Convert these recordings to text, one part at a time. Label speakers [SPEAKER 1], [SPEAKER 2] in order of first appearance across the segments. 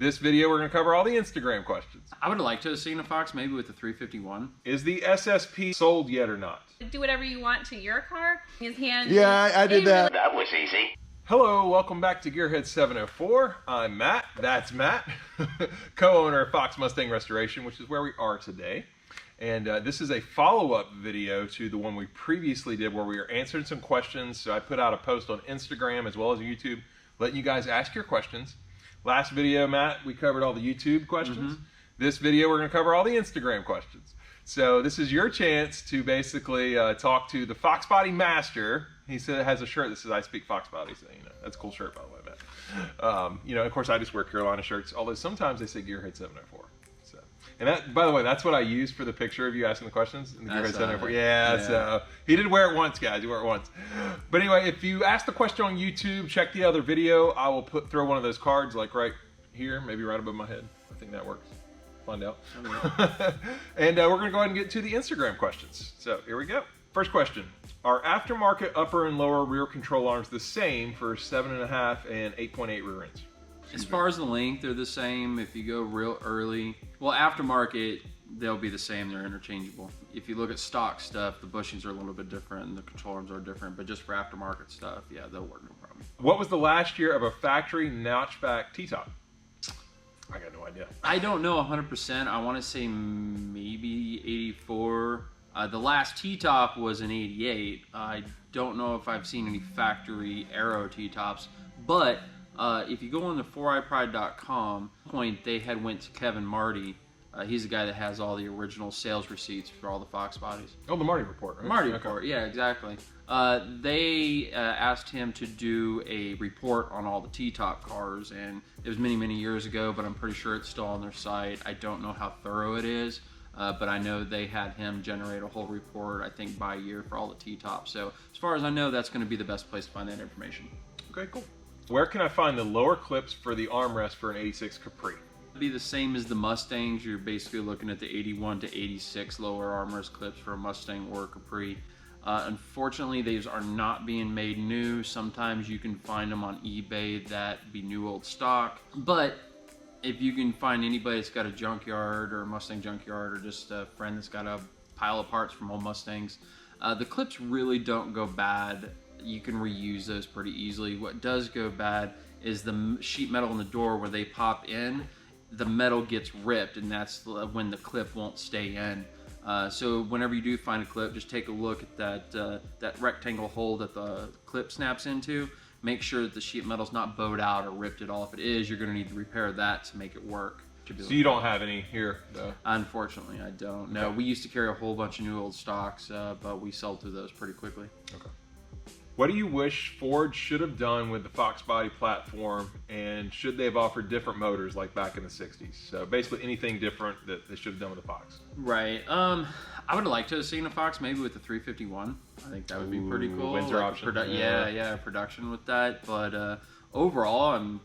[SPEAKER 1] This video, we're going to cover all the Instagram questions.
[SPEAKER 2] I would like to have seen a Fox maybe with the 351.
[SPEAKER 1] Is the SSP sold yet or not?
[SPEAKER 3] Do whatever you want to your car. His hand.
[SPEAKER 4] Yeah, I did that.
[SPEAKER 5] That was easy.
[SPEAKER 1] Hello, welcome back to Gearhead 704. I'm Matt, that's Matt, co-owner of Fox Mustang Restoration, which is where we are today. And this is a follow-up video to the one we previously did where we were answering some questions. So I put out a post on Instagram as well as YouTube, letting you guys ask your questions. Last video, Matt, we covered all the YouTube questions. This video, we're going to cover all the Instagram questions. So this is your chance to basically talk to the FOXBODY master. He said it has a shirt that says, "I speak FOXBODY," so you know that's a cool shirt, by the way, Matt. You know, of course, I just wear Carolina shirts, although sometimes they say Gearhead 704. So, and that, by the way, that's what I used for the picture of you asking the questions in the Gearhead 704. Yeah, so he did wear it once, guys. He wore it once. But anyway, if you ask the question on YouTube, check the other video. I will throw one of those cards like right here, maybe right above my head. I think that works. Find out. And we're going to go ahead and get to the Instagram questions. So here we go. First question. Are aftermarket upper and lower rear control arms the same for 7.5 and 8.8 rear ends?
[SPEAKER 2] As far as the length, they're the same. If you go real early, well, aftermarket, they'll be the same. They're interchangeable. If you look at stock stuff, the bushings are a little bit different and the control arms are different, but just for aftermarket stuff, yeah, they'll work no problem.
[SPEAKER 1] What was the last year of a factory notchback T-top? I got no idea.
[SPEAKER 2] I don't know 100%. I want to say maybe 84. The last T-top was an 88. I don't know if I've seen any factory Aero T-tops, but if you go on the 4iPride.com, they had went to Kevin Marty. He's the guy that has all the original sales receipts for all the FOXBODYs.
[SPEAKER 1] Oh, the Marty report, right?
[SPEAKER 2] Marty report, yeah, exactly. They asked him to do a report on all the T-top cars, and it was many, many years ago, but I'm pretty sure it's still on their site. I don't know how thorough it is. But I know they had him generate a whole report, I think, by year for all the T-tops. So as far as I know, that's going to be the best place to find that information.
[SPEAKER 1] Okay, cool. Where can I find the lower clips for the armrest for an 86 Capri?
[SPEAKER 2] It'll be the same as the Mustangs. You're basically looking at the 81 to 86 lower armrest clips for a Mustang or a Capri. Unfortunately, these are not being made new. Sometimes you can find them on eBay that be new old stock. But if you can find anybody that's got a junkyard or a Mustang junkyard or just a friend that's got a pile of parts from old Mustangs, the clips really don't go bad. You can reuse those pretty easily. What does go bad is the sheet metal in the door where they pop in, the metal gets ripped, and that's when the clip won't stay in. So whenever you do find a clip, just take a look at that rectangle hole that the clip snaps into. Make sure that the sheet metal's not bowed out or ripped at all. If it is, you're going to need to repair that to make it work.
[SPEAKER 1] So you don't have any here, though?
[SPEAKER 2] Unfortunately, I don't. No, we used to carry a whole bunch of new old stocks, but we sold through those pretty quickly.
[SPEAKER 1] Okay. What do you wish Ford should have done with the FOXBODY platform, and should they have offered different motors like back in the 60s? So basically anything different that they should have done with the Fox.
[SPEAKER 2] Right. I would like to have seen a Fox maybe with the 351. I think that would be pretty cool.
[SPEAKER 1] Winter
[SPEAKER 2] like
[SPEAKER 1] option.
[SPEAKER 2] Yeah, production with that. But overall, I'm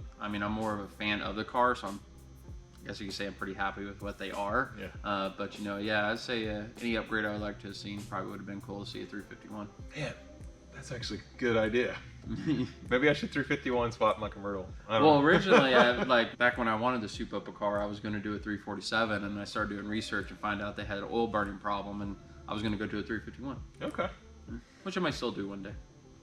[SPEAKER 2] more of a fan of the car, so I guess you could say I'm pretty happy with what they are.
[SPEAKER 1] Yeah.
[SPEAKER 2] But you know, yeah, I'd say any upgrade I would like to have seen probably would have been cool to see a 351.
[SPEAKER 1] Man, that's actually a good idea. Maybe I should 351 swap my convertible.
[SPEAKER 2] Well, originally, like back when I wanted to soup up a car, I was going to do a 347, and I started doing research and find out they had an oil burning problem, and I was going to go to a 351.
[SPEAKER 1] Okay.
[SPEAKER 2] Which I might still do one day.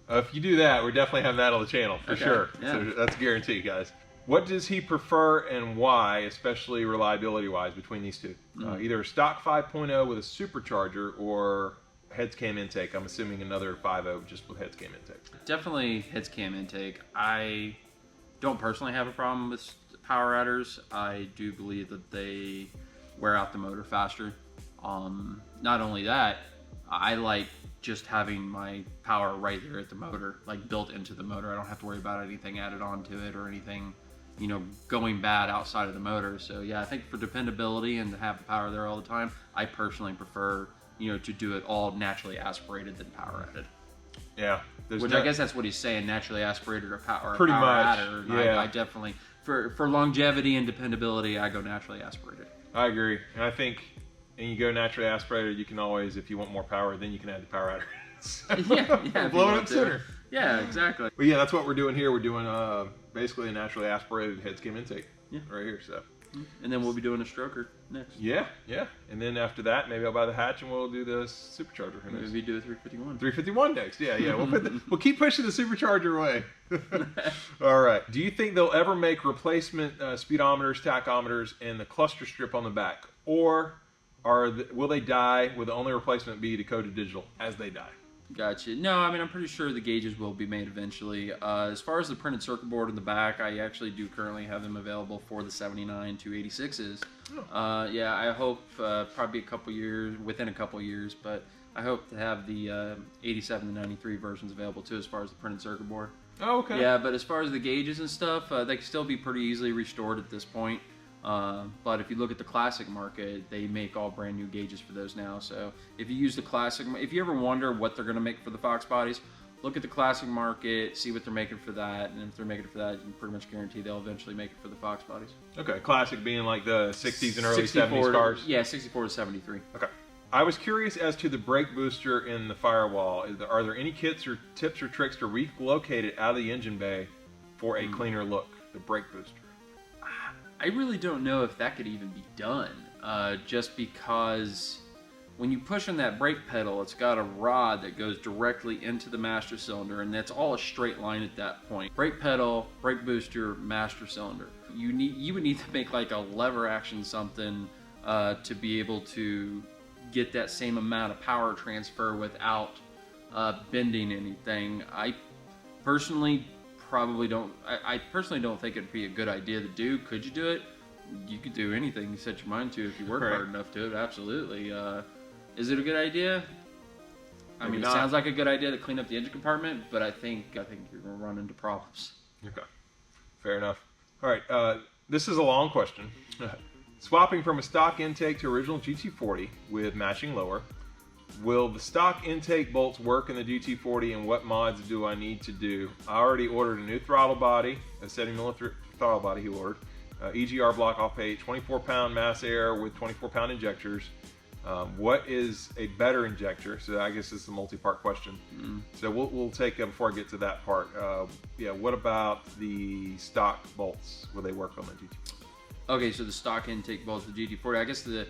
[SPEAKER 1] If you do that, we definitely have that on the channel for sure.
[SPEAKER 2] Yeah.
[SPEAKER 1] So that's a guarantee, guys. What does he prefer and why, especially reliability-wise, between these two? Either a stock 5.0 with a supercharger or heads cam intake. I'm assuming another 5.0 just with heads cam intake.
[SPEAKER 2] Definitely heads cam intake. I don't personally have a problem with power adders. I do believe that they wear out the motor faster. Not only that, I like just having my power right there at the motor, like built into the motor. I don't have to worry about anything added onto it or anything, you know, going bad outside of the motor. So yeah, I think for dependability and to have the power there all the time, I personally prefer, you know, to do it all naturally aspirated than power added.
[SPEAKER 1] Yeah.
[SPEAKER 2] Which I guess that's what he's saying, naturally aspirated or power
[SPEAKER 1] Pretty much,
[SPEAKER 2] adder.
[SPEAKER 1] yeah.
[SPEAKER 2] I definitely, for longevity and dependability, I go naturally aspirated.
[SPEAKER 1] I agree. And I think, and you go naturally aspirated, you can always, if you want more power, then you can add the power adder. So,
[SPEAKER 2] yeah.
[SPEAKER 1] blow it up sooner.
[SPEAKER 2] Yeah, exactly.
[SPEAKER 1] But yeah, that's what we're doing here. We're doing basically a naturally aspirated head skim intake.
[SPEAKER 2] Yeah.
[SPEAKER 1] right here. So.
[SPEAKER 2] And then we'll be doing a stroker next.
[SPEAKER 1] Yeah, yeah. And then after that, maybe I'll buy the hatch and we'll do the supercharger.
[SPEAKER 2] Maybe do a 351.
[SPEAKER 1] 351 next. Yeah, yeah. We'll keep pushing the supercharger away. All right. Do you think they'll ever make replacement speedometers, tachometers, and the cluster strip on the back, or will they die with the only replacement be decoded digital as they die?
[SPEAKER 2] Gotcha. No, I mean, I'm pretty sure the gauges will be made eventually. As far as the printed circuit board in the back, I actually do currently have them available for the 79 286s. Oh. Yeah, I hope probably within a couple years, but I hope to have the 87 to 93 versions available too as far as the printed circuit board.
[SPEAKER 1] Oh, okay.
[SPEAKER 2] Yeah, but as far as the gauges and stuff, they can still be pretty easily restored at this point. But if you look at the classic market, they make all brand new gauges for those now. So if you use the classic, if you ever wonder what they're going to make for the Fox bodies, look at the classic market, see what they're making for that, and if they're making it for that, you can pretty much guarantee they'll eventually make it for the Fox bodies.
[SPEAKER 1] Okay, classic being like the 60s and early 70s cars?
[SPEAKER 2] Yeah, 64 to 73.
[SPEAKER 1] Okay. I was curious as to the brake booster in the firewall. Are there any kits or tips or tricks to relocate it out of the engine bay for a cleaner look, the brake booster?
[SPEAKER 2] I really don't know if that could even be done, just because when you push on that brake pedal, it's got a rod that goes directly into the master cylinder, and that's all a straight line at that point. Brake pedal, brake booster, master cylinder. You would need to make like a lever action something to be able to get that same amount of power transfer without bending anything. I personally don't think it'd be a good idea to do. Could you do it? You could do anything you set your mind to if you work hard enough to it. Absolutely. Is it a good idea? I mean, it sounds like a good idea to clean up the engine compartment, but I think you're gonna run into problems.
[SPEAKER 1] Okay, fair enough. All right, this is a long question. Swapping from a stock intake to original GT40 with matching lower. Will the stock intake bolts work in the GT40, and what mods do I need to do? I already ordered a new throttle body, a 70mm throttle body he ordered, EGR block off page, 24-pound mass air with 24-pound injectors. What is a better injector? So I guess this is a multi-part question. So we'll take before I get to that part. Yeah, what about the stock bolts? Will they work on the GT40?
[SPEAKER 2] Okay, so the stock intake bolts, the GT40. I guess a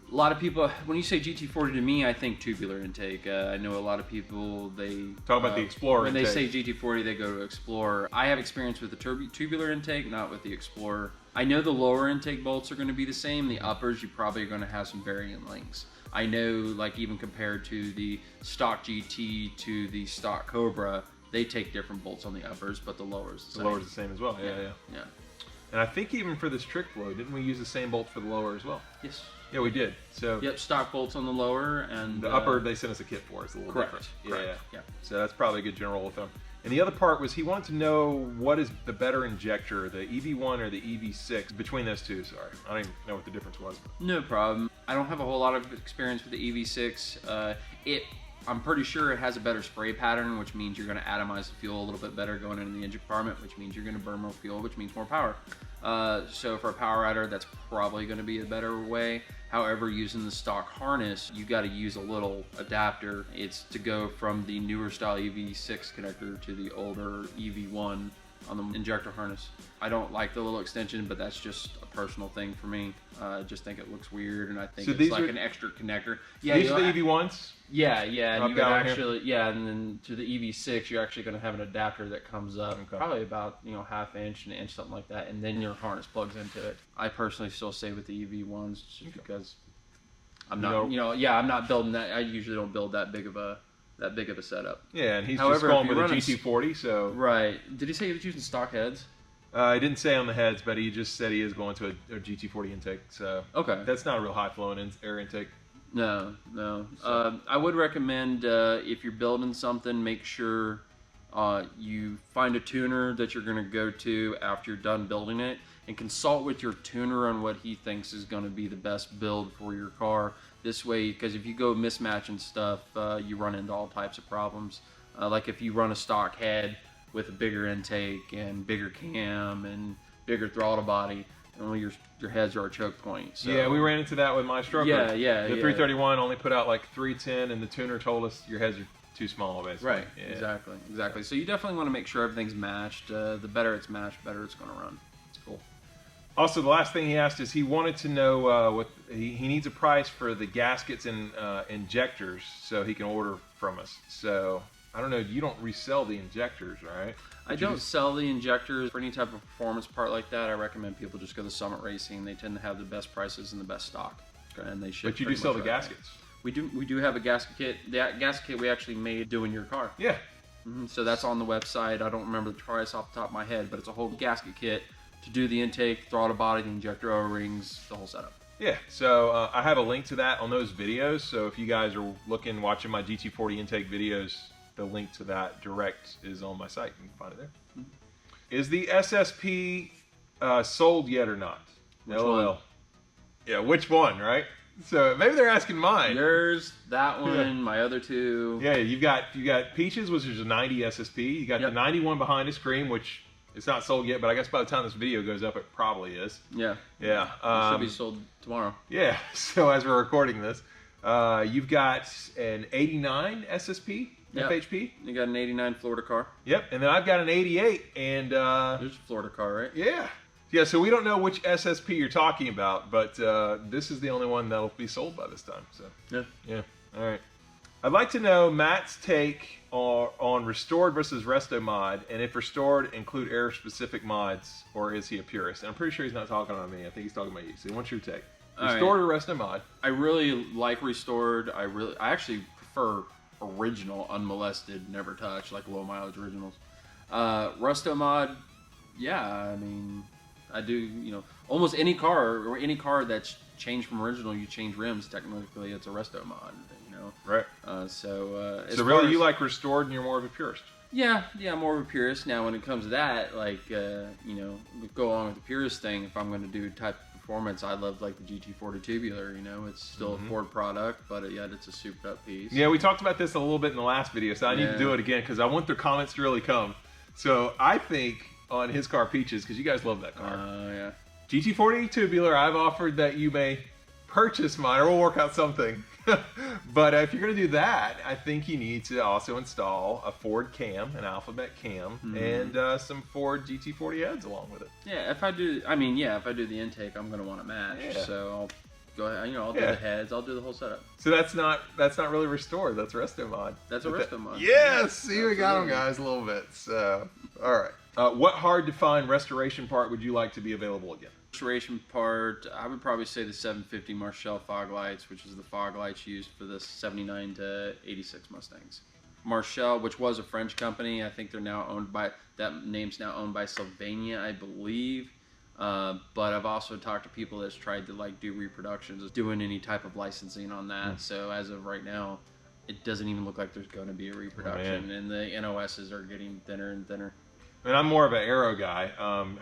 [SPEAKER 2] lot of people, when you say GT40 to me, I think tubular intake. I know a lot of people, they
[SPEAKER 1] talk about the Explorer
[SPEAKER 2] when
[SPEAKER 1] intake.
[SPEAKER 2] They say GT40, they go to Explorer. I have experience with the tubular intake, not with the Explorer. I know the lower intake bolts are going to be the same. The uppers, you probably are going to have some varying lengths. I know, like even compared to the stock GT to the stock Cobra, they take different bolts on the uppers, but the lower's the same.
[SPEAKER 1] The lower's the same as well. Yeah. And I think even for this trick flow, didn't we use the same bolt for the lower as well?
[SPEAKER 2] Yes.
[SPEAKER 1] Yeah, we did. So
[SPEAKER 2] yep, stock bolts on the lower, and
[SPEAKER 1] the upper they sent us a kit for. It's a little different. Yeah. So that's probably a good general rule of thumb. And the other part was he wanted to know what is the better injector, the EV1 or the EV6 between those two. Sorry, I don't even know what the difference was.
[SPEAKER 2] No problem. I don't have a whole lot of experience with the EV6. I'm pretty sure it has a better spray pattern, which means you're going to atomize the fuel a little bit better going into the engine compartment, which means you're going to burn more fuel, which means more power. So for a power rider, that's probably going to be a better way. However, using the stock harness, you got to use a little adapter. It's to go from the newer style EV6 connector to the older EV1 on the injector harness. I don't like the little extension, but that's just a personal thing for me. I just think it looks weird, and I think it's like an extra connector.
[SPEAKER 1] Yeah, these are the EV1s?
[SPEAKER 2] Yeah, and you would actually, and then to the EV6, you're actually going to have an adapter that comes up, probably about half inch, an inch, something like that, and then your harness plugs into it. I personally still stay with the EV1s just because I'm not, I'm not building that. I usually don't build that big of a setup.
[SPEAKER 1] Yeah, and he's just going with a GT40, so
[SPEAKER 2] right. Did he say he was using stock heads?
[SPEAKER 1] I didn't say on the heads, but he just said he is going to a GT40 intake. So that's not a real high flowing air intake.
[SPEAKER 2] No. So. I would recommend if you're building something, make sure you find a tuner that you're going to go to after you're done building it, and consult with your tuner on what he thinks is going to be the best build for your car. This way, because if you go mismatching stuff, you run into all types of problems. Like if you run a stock head with a bigger intake and bigger cam and bigger throttle body, your heads are a choke point. So.
[SPEAKER 1] Yeah, we ran into that with my stroker.
[SPEAKER 2] Yeah.
[SPEAKER 1] The 331 only put out like 310, and the tuner told us your heads are too small, basically.
[SPEAKER 2] Right. Yeah. Exactly. So you definitely want to make sure everything's matched. The better it's matched, the better it's going to run.
[SPEAKER 1] It's cool. Also, the last thing he asked is he wanted to know what he needs a price for the gaskets and injectors so he can order from us. So I don't know. You don't resell the injectors, right?
[SPEAKER 2] I don't sell the injectors for any type of performance part like that. I recommend people just go to Summit Racing. They tend to have the best prices and the best stock, and they ship.
[SPEAKER 1] But you do sell the gaskets.
[SPEAKER 2] We do have a gasket kit. That gasket kit we actually made doing your car.
[SPEAKER 1] Yeah.
[SPEAKER 2] So that's on the website. I don't remember the price off the top of my head, but it's a whole gasket kit to do the intake, throttle body, the injector O-rings, the whole setup.
[SPEAKER 1] Yeah, so I have a link to that on those videos. So if you guys are watching my GT40 intake videos, the link to that direct is on my site. You can find it there. Is the SSP sold yet or not?
[SPEAKER 2] Which
[SPEAKER 1] LOL.
[SPEAKER 2] one?
[SPEAKER 1] Yeah, which one, right? So maybe they're asking mine.
[SPEAKER 2] Yours, that one, my other two.
[SPEAKER 1] Yeah, you got Peaches, which is a 90 SSP. You got the 91 behind us, Cream, which it's not sold yet, but I guess by the time this video goes up, it probably is.
[SPEAKER 2] Yeah.
[SPEAKER 1] Yeah.
[SPEAKER 2] It should be sold tomorrow.
[SPEAKER 1] Yeah. So as we're recording this, you've got an 89 SSP, FHP.
[SPEAKER 2] You got an 89 Florida car.
[SPEAKER 1] Yep. And then I've got an 88, and
[SPEAKER 2] there's a Florida car, right?
[SPEAKER 1] Yeah. Yeah. So we don't know which SSP you're talking about, but this is the only one that'll be sold by this time. So yeah. All right. I'd like to know Matt's take on restored versus resto mod, and if restored include error-specific mods, or is he a purist? And I'm pretty sure he's not talking about me. I think he's talking about you. So what's your take? Restored or resto mod?
[SPEAKER 2] I really like restored. I actually prefer original, unmolested, never touched, like low mileage originals. Resto mod, yeah. I mean, I do. You know, almost any car that's changed from original, you change rims. Technically, it's a resto mod.
[SPEAKER 1] Right.
[SPEAKER 2] So
[SPEAKER 1] really, you like restored, and you're more of a purist.
[SPEAKER 2] Yeah, more of a purist. Now, when it comes to that, like go along with the purist thing. If I'm going to do type of performance, I love like the GT40 tubular. You know, it's still a Ford product, but yet it's a souped up piece.
[SPEAKER 1] Yeah, we talked about this a little bit in the last video, so I need to do it again because I want the comments to really come. So I think on his car Peaches, because you guys love that car.
[SPEAKER 2] Yeah.
[SPEAKER 1] GT40 tubular, I've offered that you may purchase mine, or we'll work out something. But if you're going to do that, I think you need to also install a Ford cam, an Alphabet cam, and some Ford GT40 heads along with it.
[SPEAKER 2] Yeah, if I do the intake, I'm going to want to match. Yeah. So I'll go ahead. I'll do the heads. I'll do the whole setup.
[SPEAKER 1] So that's not really restored. That's resto mod.
[SPEAKER 2] That's a resto mod.
[SPEAKER 1] Yes. See, we got them, guys, a little bit. So all right. What hard to find restoration part would you like to be available again?
[SPEAKER 2] Restoration part, I would probably say the 750 Marshall fog lights, which is the fog lights used for the 79 to 86 Mustangs. Marshall, which was a French company, I think they're now owned by, that name's now owned by Sylvania, I believe. But I've also talked to people that's tried to like do reproductions, doing any type of licensing on that. So as of right now, it doesn't even look like there's going to be a reproduction, and the NOSs are getting thinner and thinner.
[SPEAKER 1] And I'm more of an Aero guy.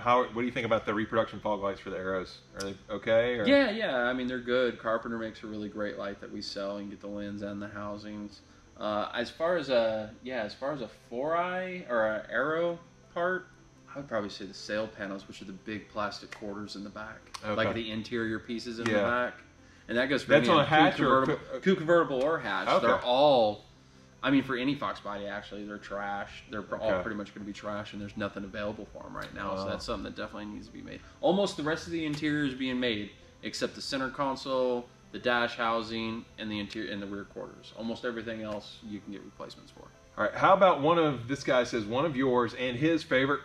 [SPEAKER 1] What do you think about the reproduction fog lights for the Aeros? Are they okay? Or?
[SPEAKER 2] Yeah. I mean, they're good. Carpenter makes a really great light that we sell and get the lens and the housings. As far as a 4-eye or an Aero part, I would probably say the sail panels, which are the big plastic quarters in the back, like the interior pieces in the back. And that goes for
[SPEAKER 1] that's on a hatch or
[SPEAKER 2] coupe convertible or hatch.
[SPEAKER 1] Okay.
[SPEAKER 2] They're all. I mean, for any FOXBODY, actually, they're trash. They're all pretty much going to be trash, and there's nothing available for them right now. So that's something that definitely needs to be made. Almost the rest of the interior is being made, except the center console, the dash housing, and the interior and the rear quarters. Almost everything else you can get replacements for.
[SPEAKER 1] All right. How about this guy says one of yours and his favorite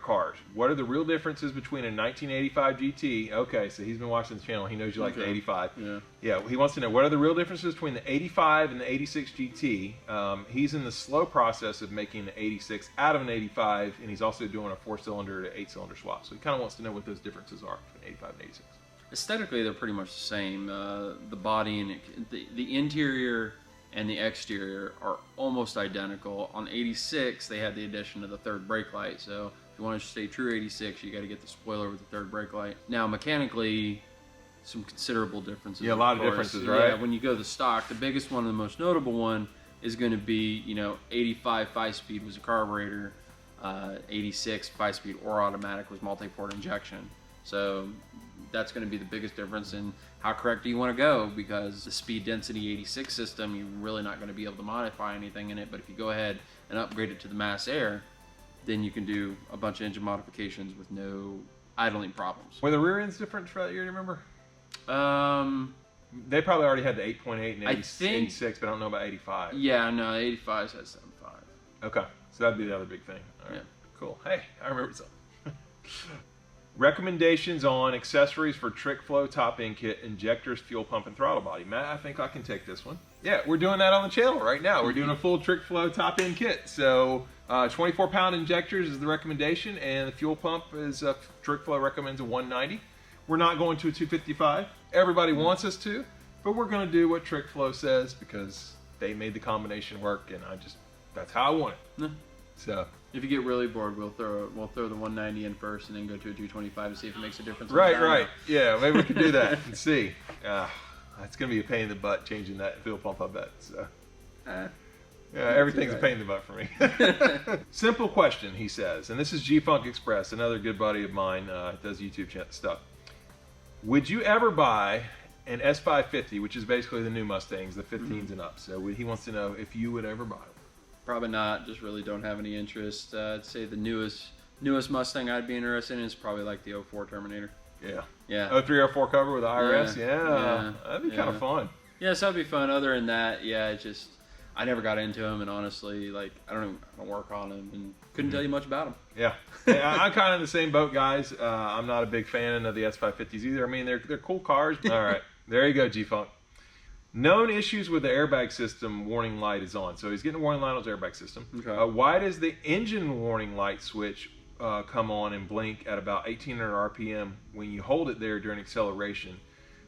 [SPEAKER 1] cars? What are the real differences between a 1985 GT? Okay, so he's been watching the channel. He knows you like the 85. Yeah. He wants to know what are the real differences between the 85 and the 86 GT. He's in the slow process of making the 86 out of an 85, and he's also doing a 4-cylinder to 8-cylinder swap. So he kind of wants to know what those differences are between 85 and 86.
[SPEAKER 2] Aesthetically, they're pretty much the same. The body and the interior and the exterior are almost identical. On 86, they had the addition of the third brake light. So if you want to stay true 86, you got to get the spoiler with the third brake light. Now, mechanically, some considerable differences.
[SPEAKER 1] Yeah, a lot of differences, right?
[SPEAKER 2] Yeah, when you go to the stock, the biggest one and the most notable one is going to be, 85 5-speed was a carburetor, 86 5-speed or automatic was multi-port injection. So that's going to be the biggest difference in how correct do you want to go, because the speed density 86 system, you're really not going to be able to modify anything in it. But if you go ahead and upgrade it to the mass air, then you can do a bunch of engine modifications with no idling problems.
[SPEAKER 1] Were the rear ends different for that year, do you remember? They probably already had the 8.8 and 86, but I don't know about 85.
[SPEAKER 2] Yeah, no, 85 had 7.5.
[SPEAKER 1] Okay, so that'd be the other big thing. All right,
[SPEAKER 2] yeah.
[SPEAKER 1] Cool. Hey, I remember something. Recommendations on accessories for trick flow, top end kit, injectors, fuel pump, and throttle body. Matt, I think I can take this one. Yeah, we're doing that on the channel right now. We're doing a full trick flow top end kit. So 24-pound injectors is the recommendation, and the fuel pump is trick flow recommends a 190. We're not going to a 255. Everybody wants us to, but we're going to do what trick flow says because they made the combination work, and that's how I want it.
[SPEAKER 2] Yeah.
[SPEAKER 1] So
[SPEAKER 2] if you get really bored, we'll throw the 190 in first, and then go to a 225 to see if it makes a difference.
[SPEAKER 1] Right. Yeah, maybe we can do that and see. It's gonna be a pain in the butt changing that fuel pump, I bet. So, yeah, everything's a pain in the butt for me. Simple question, he says, and this is G-Funk Express, another good buddy of mine, does YouTube stuff. Would you ever buy an S550, which is basically the new Mustangs, the 15s and up? So he wants to know if you would ever buy them.
[SPEAKER 2] Probably not. Just really don't have any interest. I'd say the newest Mustang I'd be interested in is probably like the 04 Terminator.
[SPEAKER 1] Yeah. 03, 04 cover with the IRS. Yeah. That'd be kind of fun.
[SPEAKER 2] Yeah, so that'd be fun. Other than that, yeah, I never got into them, and honestly, like I don't work on them, and couldn't tell you much about them.
[SPEAKER 1] Yeah, I'm kind of in the same boat, guys. I'm not a big fan of the S550s either. I mean, they're cool cars. All right, there you go, G-Funk. Known issues with the airbag system warning light is on. So he's getting a warning light on his airbag system.
[SPEAKER 2] Okay.
[SPEAKER 1] Why does the engine warning light switch come on and blink at about 1800 RPM when you hold it there during acceleration?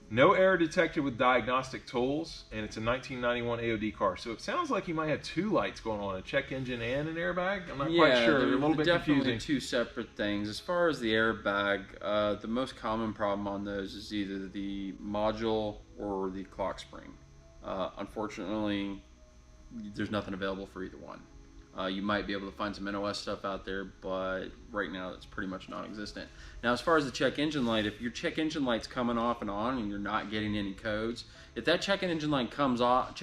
[SPEAKER 1] No error detected with diagnostic tools, and it's a 1991 AOD car. So it sounds like you might have two lights going on, a check engine and an airbag. I'm not quite sure. They're a little bit
[SPEAKER 2] definitely
[SPEAKER 1] confusing.
[SPEAKER 2] Two separate things. As far as the airbag, the most common problem on those is either the module or the clock spring. Unfortunately, there's nothing available for either one. You might be able to find some NOS stuff out there, but right now it's pretty much non-existent. Now, as far as the check engine light, if your check engine light's coming off and on and you're not getting any codes, if that check engine light comes on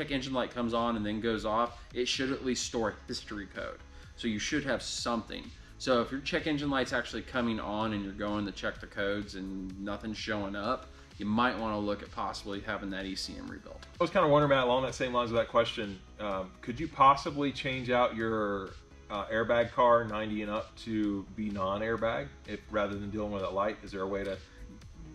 [SPEAKER 2] and then goes off, it should at least store a history code. So you should have something. So if your check engine light's actually coming on and you're going to check the codes and nothing's showing up, you might want to look at possibly having that ECM rebuilt.
[SPEAKER 1] I was kind of wondering, Matt, along that same lines of that question, could you possibly change out your airbag car 90 and up to be non-airbag rather than dealing with that light? Is there a way to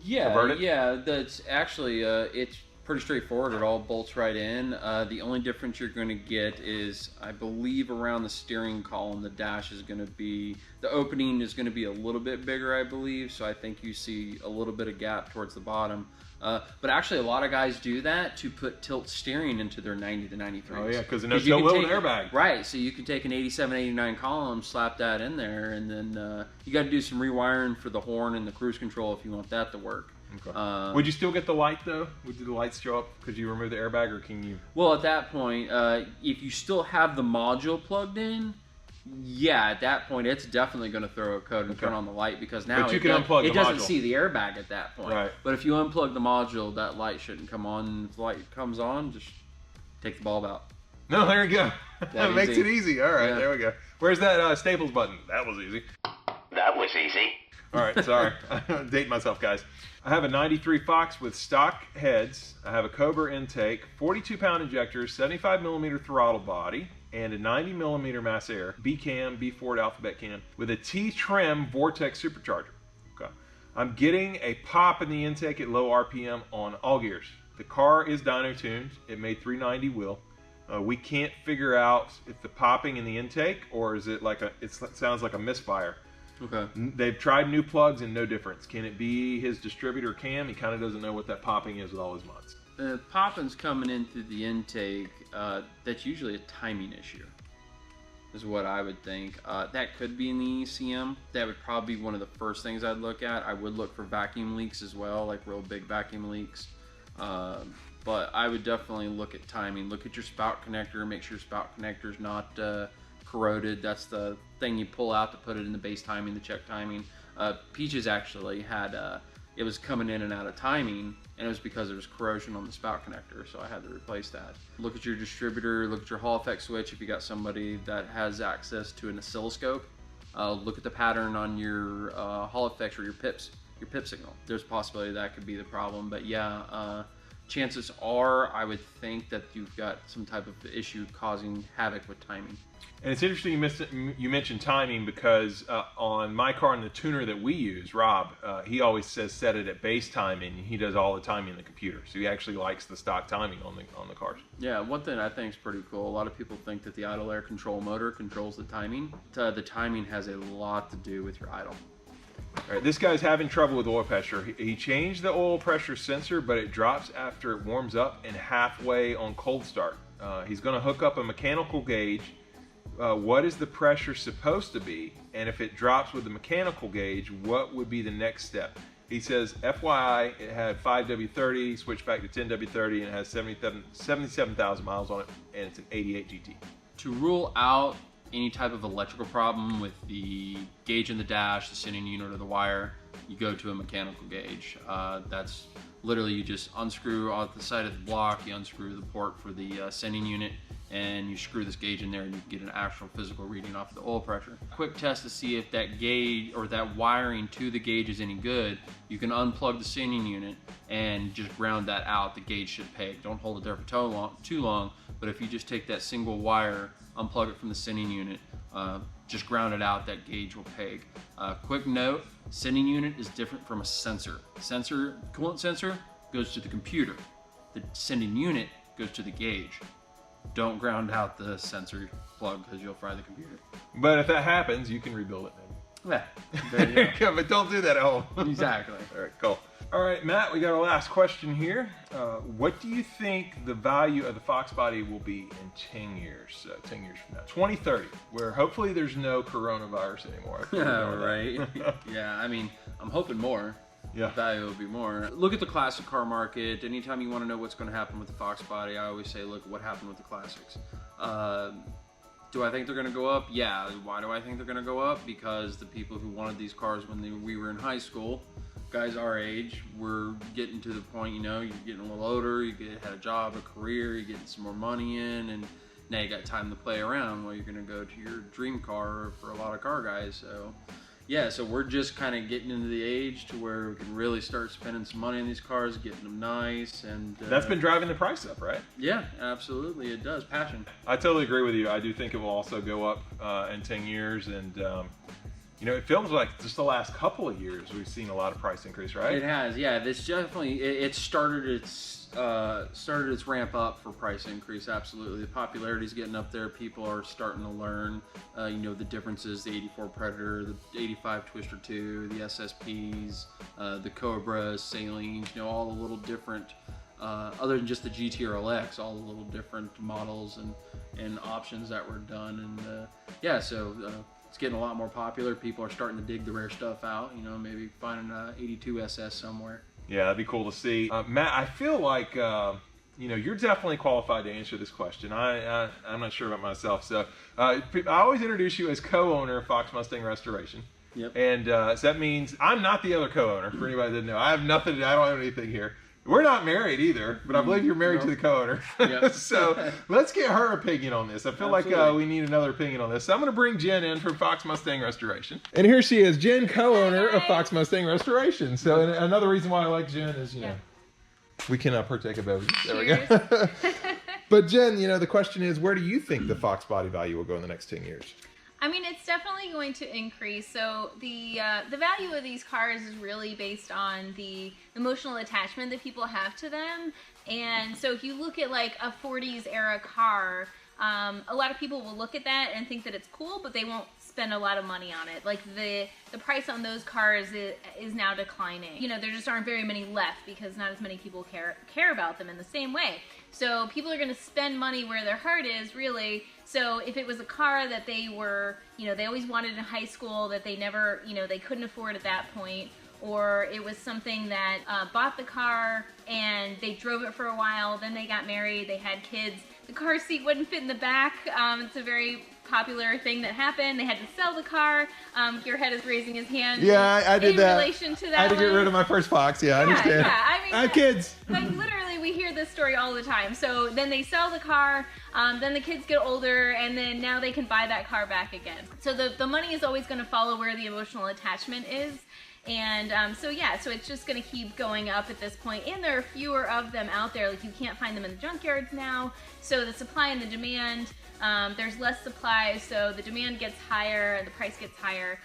[SPEAKER 1] convert it?
[SPEAKER 2] Yeah, that's actually, it's pretty straightforward. It all bolts right in. The only difference you're going to get is, I believe, around the steering column, the dash is going to be, the opening is going to be a little bit bigger, I believe. So I think you see a little bit of gap towards the bottom. But actually, a lot of guys do that to put tilt steering into their 90 to 93s.
[SPEAKER 1] Oh yeah, because there's no little airbag.
[SPEAKER 2] Right, so you can take an 87, 89 column, slap that in there, and then you got to do some rewiring for the horn and the cruise control if you want that to work.
[SPEAKER 1] Okay. Would you still get the light though? Would the lights show up? Could you remove the airbag, or can you?
[SPEAKER 2] Well, at that point, if you still have the module plugged in, yeah, at that point, it's definitely going to throw a code and turn on the light, because now
[SPEAKER 1] it doesn't
[SPEAKER 2] see the airbag at that point.
[SPEAKER 1] Right.
[SPEAKER 2] But if you unplug the module, that light shouldn't come on. If the light comes on, just take the bulb out.
[SPEAKER 1] No, there you go. That makes it easy. All right,
[SPEAKER 2] Yeah.
[SPEAKER 1] there we go. Where's that Staples button? That was easy.
[SPEAKER 4] That was easy.
[SPEAKER 1] All right, sorry. I'm dating myself, guys. I have a 93 Fox with stock heads. I have a Cobra intake, 42-pound injectors, 75-millimeter throttle body, and a 90-millimeter mass air B-cam, B-Ford alphabet cam with a T-trim Vortex supercharger. Okay. I'm getting a pop in the intake at low RPM on all gears. The car is dyno tuned. It made 390 wheel. We can't figure out if the popping in the intake, or is it like it sounds like a misfire.
[SPEAKER 2] Okay.
[SPEAKER 1] They've tried new plugs and no difference. Can it be his distributor cam? He kind of doesn't know what that popping is with all his mods.
[SPEAKER 2] The popping's coming in through the intake. That's usually a timing issue, is what I would think. That could be in the ECM. That would probably be one of the first things I'd look at. I would look for vacuum leaks as well, like real big vacuum leaks. But I would definitely look at timing. Look at your spout connector. Make sure your spout connector's not corroded. That's the thing you pull out to put it in the base timing, the check timing. Peaches actually had, it was coming in and out of timing, and it was because there was corrosion on the spout connector, so I had to replace that. Look at your distributor, look at your Hall effect switch if you got somebody that has access to an oscilloscope. Look at the pattern on your Hall effects or your pips signal. There's a possibility that could be the problem, but yeah, chances are I would think that you've got some type of issue causing havoc with timing.
[SPEAKER 1] And it's interesting you mentioned timing, because on my car and the tuner that we use, Rob, he always says set it at base timing. He does all the timing in the computer, so he actually likes the stock timing on the cars. Yeah,
[SPEAKER 2] one thing I think is pretty cool. A lot of people think that the idle air control motor controls the timing. The timing has a lot to do with your idle.
[SPEAKER 1] All right, this guy's having trouble with oil pressure. He changed the oil pressure sensor, but it drops after it warms up and halfway on cold start. He's going to hook up a mechanical gauge. What is the pressure supposed to be? And if it drops with the mechanical gauge, what would be the next step? He says, FYI, it had 5W30, switched back to 10W30, and it has 77,000 miles on it, and it's an 88 GT.
[SPEAKER 2] To rule out any type of electrical problem with the gauge in the dash, the sending unit, or the wire, you go to a mechanical gauge. That's literally, you just unscrew off the side of the block, you unscrew the port for the sending unit, and you screw this gauge in there and you get an actual physical reading off the oil pressure. Quick test to see if that gauge or that wiring to the gauge is any good. You can unplug the sending unit and just ground that out. The gauge should peg. Don't hold it there for too long, but if you just take that single wire, unplug it from the sending unit, just ground it out, that gauge will peg. Quick note, sending unit is different from a sensor. Coolant sensor goes to the computer. The sending unit goes to the gauge. Don't ground out the sensor plug because you'll fry the computer.
[SPEAKER 1] But if that happens, you can rebuild it, maybe.
[SPEAKER 2] Yeah, there you go.
[SPEAKER 1] But don't do that at home.
[SPEAKER 2] Exactly.
[SPEAKER 1] All right, cool. All right, Matt, we got our last question here. What do you think the value of the FOXBODY will be in 10 years? 10 years from now, 2030, where hopefully there's no coronavirus anymore.
[SPEAKER 2] Yeah, right. Yeah, I mean, I'm hoping more. Yeah. The value will be more. Look at the classic car market. Anytime you want to know what's going to happen with the FOXBODY, I always say, look at what happened with the classics. Do I think they're going to go up? Yeah. Why do I think they're going to go up? Because the people who wanted these cars when we were in high school, guys our age, we're getting to the point, you know, you're getting a little older, you had a job, a career, you're getting some more money in, and now you got time to play around. Well, you're going to go to your dream car for a lot of car guys. So yeah, so we're just kind of getting into the age to where we can really start spending some money on these cars, getting them nice, and
[SPEAKER 1] that's been driving the price up, right?
[SPEAKER 2] Yeah, absolutely, it does. Passion.
[SPEAKER 1] I totally agree with you. I do think it will also go up in 10 years, and you know, it feels like just the last couple of years we've seen a lot of price increase, right?
[SPEAKER 2] It has, yeah. This definitely it started its ramp up for price increase. Absolutely, the popularity's getting up there. People are starting to learn, you know, the differences: the '84 Predator, the '85 Twister 2, the SSPs, the Cobras, Salines. You know, all the little different, other than just the GT or LX, all the little different models and options that were done. And yeah, so. It's getting a lot more popular. People are starting to dig the rare stuff out. You know, maybe finding an 82 SS somewhere.
[SPEAKER 1] Yeah, that'd be cool to see. Matt, I feel like you know, you're definitely qualified to answer this question. I'm not sure about myself. So I always introduce you as co-owner of Fox Mustang Restoration.
[SPEAKER 2] Yep.
[SPEAKER 1] And so that means I'm not the other co-owner. For anybody that didn't know, I have nothing. I don't have anything here. We're not married either, but I believe you're married to the co-owner. Yep. So let's get her opinion on this. I feel like we need another opinion on this. So I'm going to bring Jen in from Fox Mustang Restoration. And here she is, Jen, co-owner of Fox Mustang Restoration. So another reason why I like Jen is, you know, we can partake of beverage. There we go. But Jen, you know, the question is, where do you think the FOXBODY value will go in the next 10 years?
[SPEAKER 3] I mean, it's definitely going to increase. So the value of these cars is really based on the emotional attachment that people have to them. And so if you look at like a 40s era car, a lot of people will look at that and think that it's cool, but they won't spend a lot of money on it. Like the price on those cars is now declining. You know, there just aren't very many left because not as many people care about them in the same way. So people are going to spend money where their heart is, really. So if it was a car that they were, you know, they always wanted in high school that they never, you know, they couldn't afford at that point, or it was something that bought the car and they drove it for a while, then they got married, they had kids, the car seat wouldn't fit in the back. It's a very popular thing that happened. They had to sell the car. Gearhead is raising his hand.
[SPEAKER 1] Yeah, I did that.
[SPEAKER 3] In relation to that,
[SPEAKER 1] I had to get rid of my first Fox. Yeah, I understand.
[SPEAKER 3] Yeah, I mean,
[SPEAKER 1] I have kids.
[SPEAKER 3] Like literally, we hear hear this story all the time. So then they sell the car, then the kids get older, and then now they can buy that car back again. So the money is always going to follow where the emotional attachment is. And so yeah, so it's just going to keep going up at this point, and there are fewer of them out there. Like, you can't find them in the junkyards now, so the supply and the demand, there's less supply, so the demand gets higher and the price gets higher.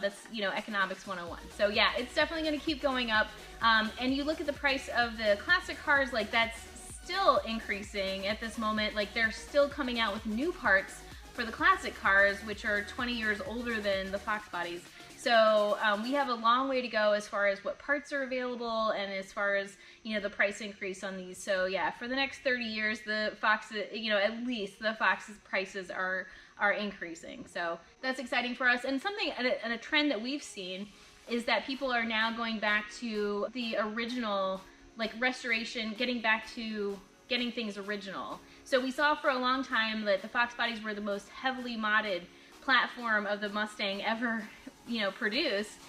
[SPEAKER 3] That's, you know, economics 101. So yeah, it's definitely going to keep going up. And you look at the price of the classic cars, like, that's still increasing at this moment. Like, they're still coming out with new parts for the classic cars, which are 20 years older than the FOXBODYs. So we have a long way to go as far as what parts are available and as far as, you know, the price increase on these. So yeah, for the next 30 years, the Fox, you know, at least the Fox's prices are increasing. So that's exciting for us. And something, and a trend that we've seen is that people are now going back to the original, like, restoration, getting back to getting things original. So we saw for a long time that the FOXBODYs were the most heavily modded platform of the Mustang ever, you know, produced.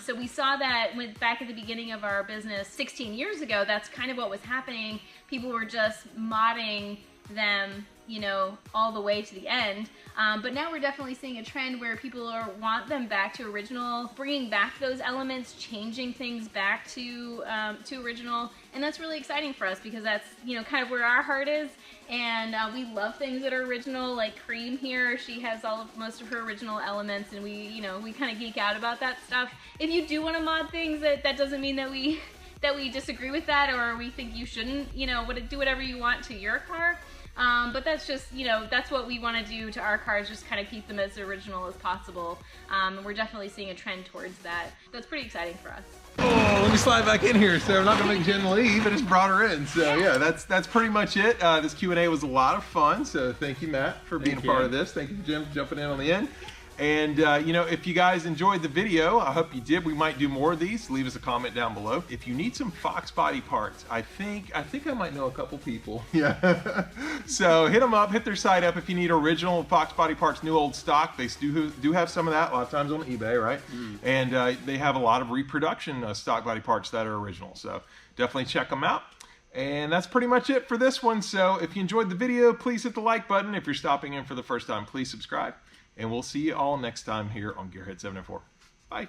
[SPEAKER 3] So we saw that back at the beginning of our business 16 years ago. That's kind of what was happening. People were just modding them, you know, all the way to the end. But now we're definitely seeing a trend where people want them back to original, bringing back those elements, changing things back to original, and that's really exciting for us because that's, you know, kind of where our heart is. And we love things that are original, like Cream here. She has most of her original elements, and we kind of geek out about that stuff. If you do want to mod things, that doesn't mean that we disagree with that, or we think you shouldn't, you know, do whatever you want to your car. But that's just, you know, that's what we want to do to our cars, just kind of keep them as original as possible. And we're definitely seeing a trend towards that. That's pretty exciting for us.
[SPEAKER 1] Oh, let me slide back in here. So I'm not gonna make Jen leave. I just brought her in. So yeah, that's pretty much it. This Q&A was a lot of fun. So thank you, Matt, for being a part of this. Thank you, Jim, for jumping in on the end. And you know, if you guys enjoyed the video, I hope you did. We might do more of these. Leave us a comment down below. If you need some FOXBODY parts, I think I might know a couple people. Yeah. So hit them up, hit their site up if you need original FOXBODY parts, new old stock. They do have some of that a lot of times on eBay, right? And they have a lot of reproduction stock body parts that are original. So definitely check them out. And that's pretty much it for this one. So if you enjoyed the video, please hit the like button. If you're stopping in for the first time, please subscribe. And we'll see you all next time here on Gearhead 704. Bye.